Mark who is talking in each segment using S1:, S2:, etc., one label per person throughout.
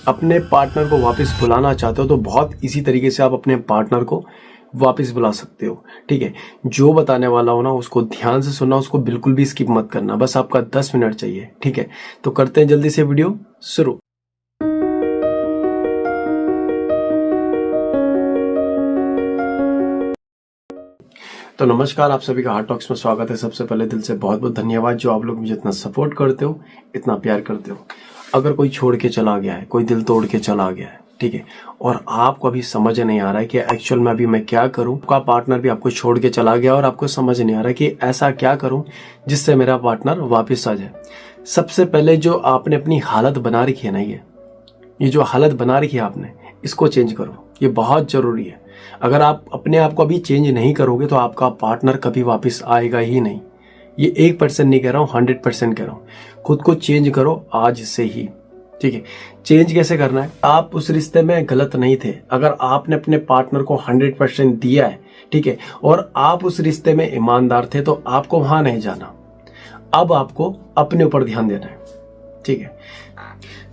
S1: अपने पार्टनर को वापस बुलाना चाहते हो तो बहुत इसी तरीके से आप अपने पार्टनर को वापस बुला सकते हो। ठीक है, जो बताने वाला हो ना उसको ध्यान से सुनना, उसको बिल्कुल भी स्किप मत करना। बस आपका 10 मिनट चाहिए। ठीक है, तो करते हैं जल्दी से वीडियो शुरू। तो नमस्कार, आप सभी का हार्ट टॉक्स में स्वागत है। सबसे पहले दिल से बहुत बहुत धन्यवाद जो आप लोग मुझे इतना सपोर्ट करते हो, इतना प्यार करते हो। अगर कोई छोड़ के चला गया है, कोई दिल तोड़ के चला गया है, ठीक है, और आपको अभी समझ नहीं आ रहा है कि एक्चुअल में अभी मैं क्या करूं, आपका पार्टनर भी आपको छोड़ के चला गया और आपको समझ नहीं आ रहा कि ऐसा क्या करूं जिससे मेरा पार्टनर वापस आ जाए। सबसे पहले जो आपने अपनी हालत बना रखी है ना, ये जो हालत बना रखी है आपने, इसको चेंज करो। ये बहुत जरूरी है। अगर आप अपने आप को अभी चेंज नहीं करोगे तो आपका पार्टनर कभी वापस आएगा ही नहीं। ये 1% नहीं कह रहा हूँ, 100% कह रहा हूँ। खुद को चेंज करो आज से ही। ठीक है, चेंज कैसे करना है? आप उस रिश्ते में गलत नहीं थे। अगर आपने अपने पार्टनर को 100% दिया है, ठीक है, और आप उस रिश्ते में ईमानदार थे तो आपको वहां नहीं जाना। अब आपको अपने ऊपर ध्यान देना है। ठीक है,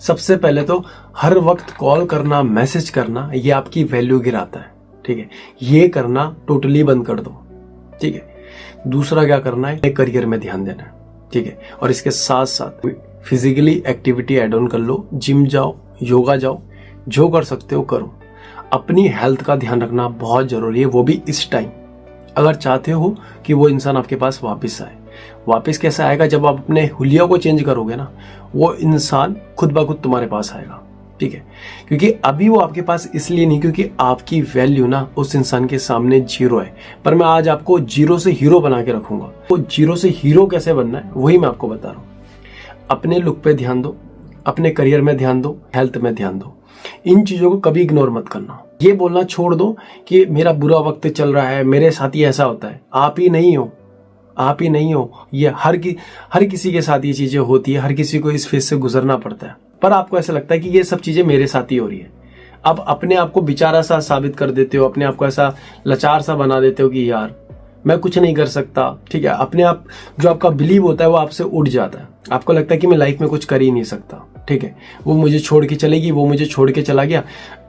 S1: सबसे पहले तो हर वक्त कॉल करना, मैसेज करना, ये आपकी वैल्यू गिराता है। ठीक है, ये करना टोटली बंद कर दो। ठीक है, दूसरा क्या करना है, करियर में ध्यान देना है। ठीक है, और इसके साथ साथ फिजिकली एक्टिविटी ऐड ऑन कर लो। जिम जाओ, योगा जाओ, जो कर सकते हो करो। अपनी हेल्थ का ध्यान रखना बहुत जरूरी है, वो भी इस टाइम, अगर चाहते हो कि वो इंसान आपके पास वापस आए। वापस कैसे आएगा? जब आप अपने हुलिया को चेंज करोगे ना, वो इंसान खुद ब खुद तुम्हारे पास आएगा। ठीक है, क्योंकि अभी वो आपके पास इसलिए नहीं क्योंकि आपकी वैल्यू ना उस इंसान के सामने 0 है। पर मैं आज आपको 0 से हीरो बना के रखूंगा। तो 0 से हीरो कैसे बनना है वही मैं आपको बता रहा हूँ। अपने लुक पे ध्यान दो, अपने करियर में ध्यान दो, हेल्थ में ध्यान दो। इन चीजों को कभी इग्नोर मत करना। ये बोलना छोड़ दो कि मेरा बुरा वक्त चल रहा है, मेरे साथ ही ऐसा होता है। आप ही नहीं हो, आप ही नहीं हो। ये हर किसी के साथ ये चीजें होती है। हर किसी को इस फेज से गुजरना पड़ता है। पर आपको ऐसा लगता है कि ये सब चीजें मेरे साथ ही हो रही है। अब अपने आप को बेचारा सा साबित कर देते हो, अपने आप को ऐसा लाचार सा बना देते हो कि यार मैं कुछ नहीं कर सकता। ठीक है, अपने आप जो आपका बिलीव होता है वो आपसे उड़ जाता है। आपको लगता है कि मैं लाइफ में कुछ कर ही नहीं सकता। ठीक है, वो मुझे छोड़ के चलेगी, वो मुझे छोड़ के चला गया,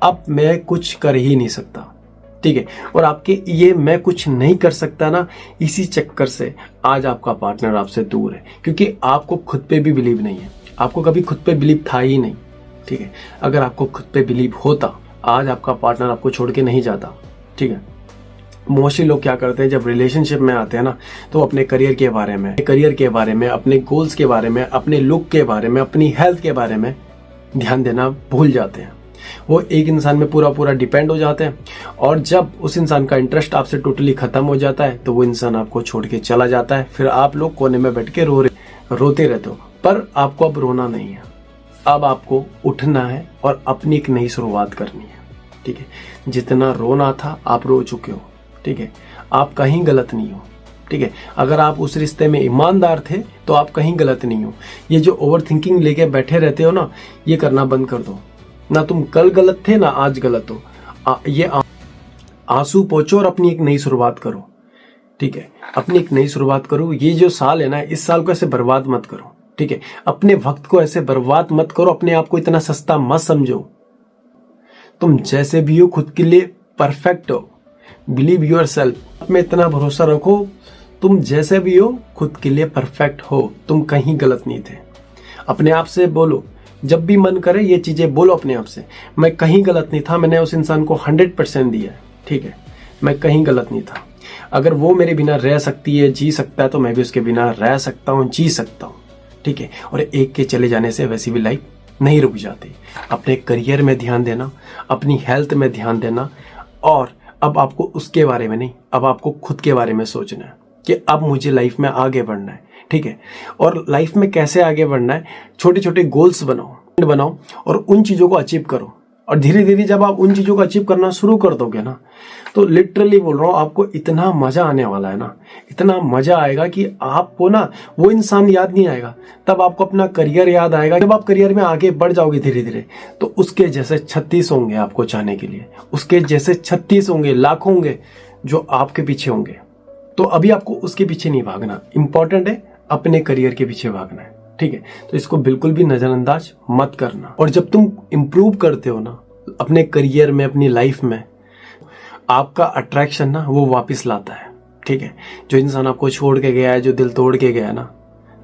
S1: अब मैं कुछ कर ही नहीं सकता। ठीक है, और आपके ये मैं कुछ नहीं कर सकता ना, इसी चक्कर से आज आपका पार्टनर आपसे दूर है, क्योंकि आपको खुद पे भी बिलीव नहीं है। आपको कभी खुद पे बिलीव था ही नहीं। ठीक है, अगर आपको खुद पे बिलीव होता, आज आपका पार्टनर आपको छोड़ के नहीं जाता। ठीक है, मोस्टली लोग क्या करते हैं, जब रिलेशनशिप में आते हैं ना, तो अपने करियर के बारे में, अपने गोल्स के बारे में, अपने लुक के बारे में, अपनी हेल्थ के बारे में ध्यान देना भूल जाते हैं। वो एक इंसान में पूरा डिपेंड हो जाते हैं, और जब उस इंसान का इंटरेस्ट आपसे टोटली खत्म हो जाता है तो वो इंसान आपको छोड़ के चला जाता है। फिर आप लोग कोने में बैठ के रोते रहते हो। पर आपको अब रोना नहीं है, अब आपको उठना है और अपनी एक नई शुरुआत करनी है। ठीक है, जितना रोना था आप रो चुके हो। ठीक है, आप कहीं गलत नहीं हो। ठीक है, अगर आप उस रिश्ते में ईमानदार थे तो आप कहीं गलत नहीं हो। ये जो ओवर थिंकिंग लेके बैठे रहते हो ना, ये करना बंद कर दो। ना तुम कल गलत थे, ना आज गलत हो। ये आंसू पोंछो और अपनी एक नई शुरुआत करो। ठीक है, अपनी एक नई शुरुआत करो। ये जो साल है ना, इस साल को ऐसे बर्बाद मत करो। ठीक है, अपने वक्त को ऐसे बर्बाद मत करो। अपने आप को इतना सस्ता मत समझो। तुम जैसे भी हो खुद के लिए परफेक्ट हो। बिलीव योर सेल्फ में इतना भरोसा रखो, तुम जैसे भी हो खुद के लिए परफेक्ट हो। तुम कहीं गलत नहीं थे। अपने आप से बोलो, जब भी मन करे ये चीजें बोलो अपने आप से, मैं कहीं गलत नहीं था, मैंने उस इंसान को 100% दिया है। ठीक है, मैं कहीं गलत नहीं था। अगर वो मेरे बिना रह सकती है, जी सकता है, तो मैं भी उसके बिना रह सकता हूँ, जी सकता हूँ। ठीक है, और एक के चले जाने से वैसी भी लाइफ नहीं रुक जाती। अपने करियर में ध्यान देना, अपनी हेल्थ में ध्यान देना, और अब आपको उसके बारे में नहीं, अब आपको खुद के बारे में सोचना है कि अब मुझे लाइफ में आगे बढ़ना है। ठीक है, और लाइफ में कैसे आगे बढ़ना है, छोटे छोटे गोल्स बनाओ और उन चीजों को अचीव करो। और धीरे धीरे जब आप उन चीजों को अचीव करना शुरू कर दोगे ना, तो लिटरली बोल रहा हूँ, आपको इतना मजा आने वाला है ना, इतना मजा आएगा कि आपको ना वो इंसान याद नहीं आएगा, तब आपको अपना करियर याद आएगा। जब आप करियर में आगे बढ़ जाओगे धीरे धीरे, तो उसके जैसे 36 होंगे आपको चाहने के लिए, उसके जैसे 36 होंगे, लाखों होंगे जो आपके पीछे होंगे। तो अभी आपको उसके पीछे नहीं भागना, इंपॉर्टेंट है अपने करियर के पीछे भागना है। ठीक है। तो इसको बिल्कुल भी नजरअंदाज मत करना। और जब तुम इम्प्रूव करते हो ना अपने करियर में, अपनी लाइफ में, आपका अट्रैक्शन ना वो वापस लाता है, ठीक है। जो इंसान आपको छोड़ के गया है, जो दिल तोड़ के गया है ना,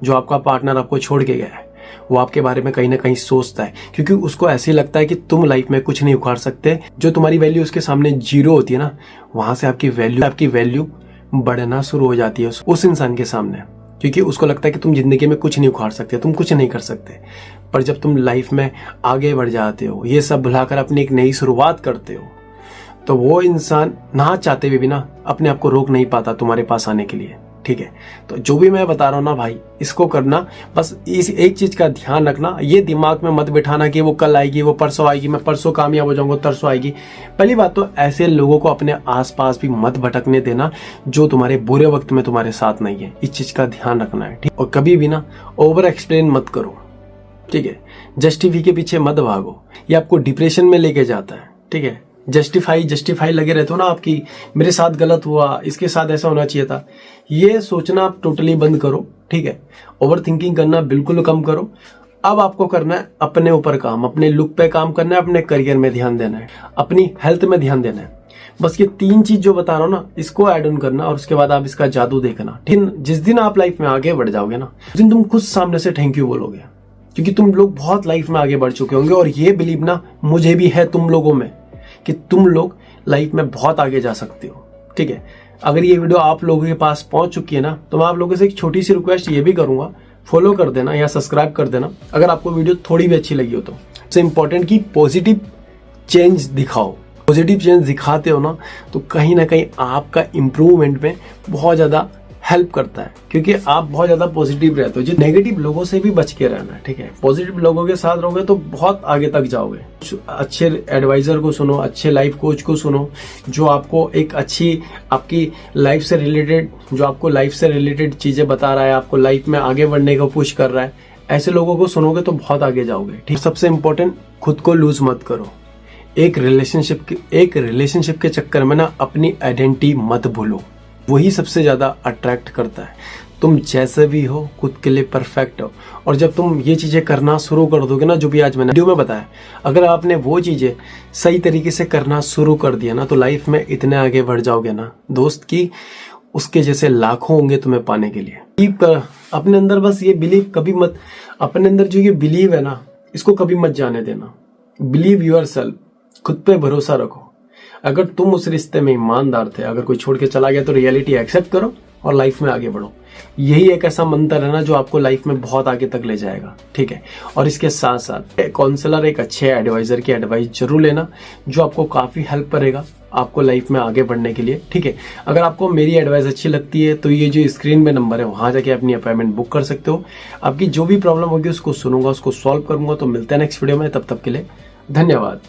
S1: जो आपका पार्टनर आपको छोड़ के गया है, वो आपके बारे में कहीं ना कहीं सोचता है, क्योंकि उसको ऐसे ही लगता है कि तुम लाइफ में कुछ नहीं उखाड़ सकते। जो तुम्हारी वैल्यू उसके सामने जीरो होती है ना, वहां से आपकी वैल्यू बढ़ना शुरू हो जाती है उस इंसान के सामने, क्योंकि उसको लगता है कि तुम जिंदगी में कुछ नहीं उखाड़ सकते, तुम कुछ नहीं कर सकते। पर जब तुम लाइफ में आगे बढ़ जाते हो, ये सब भुलाकर अपनी एक नई शुरुआत करते हो, तो वो इंसान ना चाहते हुए भी ना अपने आप को रोक नहीं पाता तुम्हारे पास आने के लिए, ठीक है। तो जो भी मैं बता रहा हूँ ना भाई, इसको करना, बस इस एक चीज का ध्यान रखना, ये दिमाग में मत बिठाना कि वो कल आएगी, वो परसों आएगी, मैं परसों कामयाब हो जाऊंगा, तरसों आएगी। पहली बात तो ऐसे लोगों को अपने आसपास भी मत भटकने देना जो तुम्हारे बुरे वक्त में तुम्हारे साथ नहीं है। इस चीज का ध्यान रखना है, ठीक। और कभी भी ना ओवर एक्सप्लेन मत करो, ठीक है। जस्टिफाई के पीछे मत भागो, ये आपको डिप्रेशन में लेके जाता है, ठीक है। जस्टिफाई लगे रहते हो ना आपकी, मेरे साथ गलत हुआ, इसके साथ ऐसा होना चाहिए था, ये सोचना आप टोटली बंद करो, ठीक है। ओवर थिंकिंग करना बिल्कुल कम करो। अब आपको करना है अपने ऊपर काम, अपने लुक पे काम करना है, अपने करियर में ध्यान देना है, अपनी हेल्थ में ध्यान देना है। बस ये 3 चीज जो बता रहा हूँ ना, इसको ऐड ऑन करना, और उसके बाद आप इसका जादू देखना, ठीक। जिस दिन आप लाइफ में आगे बढ़ जाओगे ना, उस दिन तुम खुद सामने से थैंक यू बोलोगे, क्योंकि तुम लोग बहुत लाइफ में आगे बढ़ चुके होंगे। और ये बिलीव ना मुझे भी है तुम लोगों में, कि तुम लोग लाइफ में बहुत आगे जा सकते हो, ठीक है। अगर ये वीडियो आप लोगों के पास पहुंच चुकी है ना, तो मैं आप लोगों से एक छोटी सी रिक्वेस्ट ये भी करूंगा, फॉलो कर देना या सब्सक्राइब कर देना अगर आपको वीडियो थोड़ी भी अच्छी लगी हो तो। सबसे इंपॉर्टेंट कि पॉजिटिव चेंज दिखाओ। पॉजिटिव चेंज दिखाते हो ना, तो कहीं ना कहीं आपका इंप्रूवमेंट में बहुत ज्यादा हेल्प करता है, क्योंकि आप बहुत ज्यादा पॉजिटिव रहते हो। जो नेगेटिव लोगों से भी बच के रहना है, ठीक है। पॉजिटिव लोगों के साथ रहोगे तो बहुत आगे तक जाओगे। अच्छे एडवाइजर को सुनो, अच्छे लाइफ कोच को सुनो, जो आपको एक अच्छी आपकी लाइफ से रिलेटेड चीजें बता रहा है, आपको लाइफ में आगे बढ़ने को पुश कर रहा है। ऐसे लोगों को सुनोगे तो बहुत आगे जाओगे, ठीक। सबसे इंपॉर्टेंट, खुद को लूज मत करो। एक रिलेशनशिप के चक्कर में ना अपनी आइडेंटिटी मत भूलो, वही सबसे ज्यादा अट्रैक्ट करता है। तुम जैसे भी हो खुद के लिए परफेक्ट हो। और जब तुम ये चीजें करना शुरू कर दोगे ना, जो भी आज मैंने वीडियो में बताया, अगर आपने वो चीजें सही तरीके से करना शुरू कर दिया ना, तो लाइफ में इतने आगे बढ़ जाओगे ना दोस्त की उसके जैसे लाखों होंगे तुम्हें पाने के लिए। अपने अंदर बस ये बिलीव कभी मत, अपने अंदर जो ये बिलीव है ना, इसको कभी मत जाने देना। बिलीव योरसेल्फ, खुद पे भरोसा रखो। अगर तुम उस रिश्ते में ईमानदार थे, अगर कोई छोड़ के चला गया, तो रियलिटी एक्सेप्ट करो और लाइफ में आगे बढ़ो। यही एक ऐसा मंत्र है ना जो आपको लाइफ में बहुत आगे तक ले जाएगा, ठीक है। और इसके साथ साथ काउंसलर, एक अच्छे एडवाइजर की एडवाइस जरूर लेना, जो आपको काफी हेल्प करेगा आपको लाइफ में आगे बढ़ने के लिए, ठीक है। अगर आपको मेरी एडवाइस अच्छी लगती है तो ये जो स्क्रीन में नंबर है वहां जाके अपनी अपॉइंटमेंट बुक कर सकते हो। आपकी जो भी प्रॉब्लम होगी उसको सुनूंगा, उसको सॉल्व करूंगा। तो मिलते हैं नेक्स्ट वीडियो में, तब तक के लिए धन्यवाद।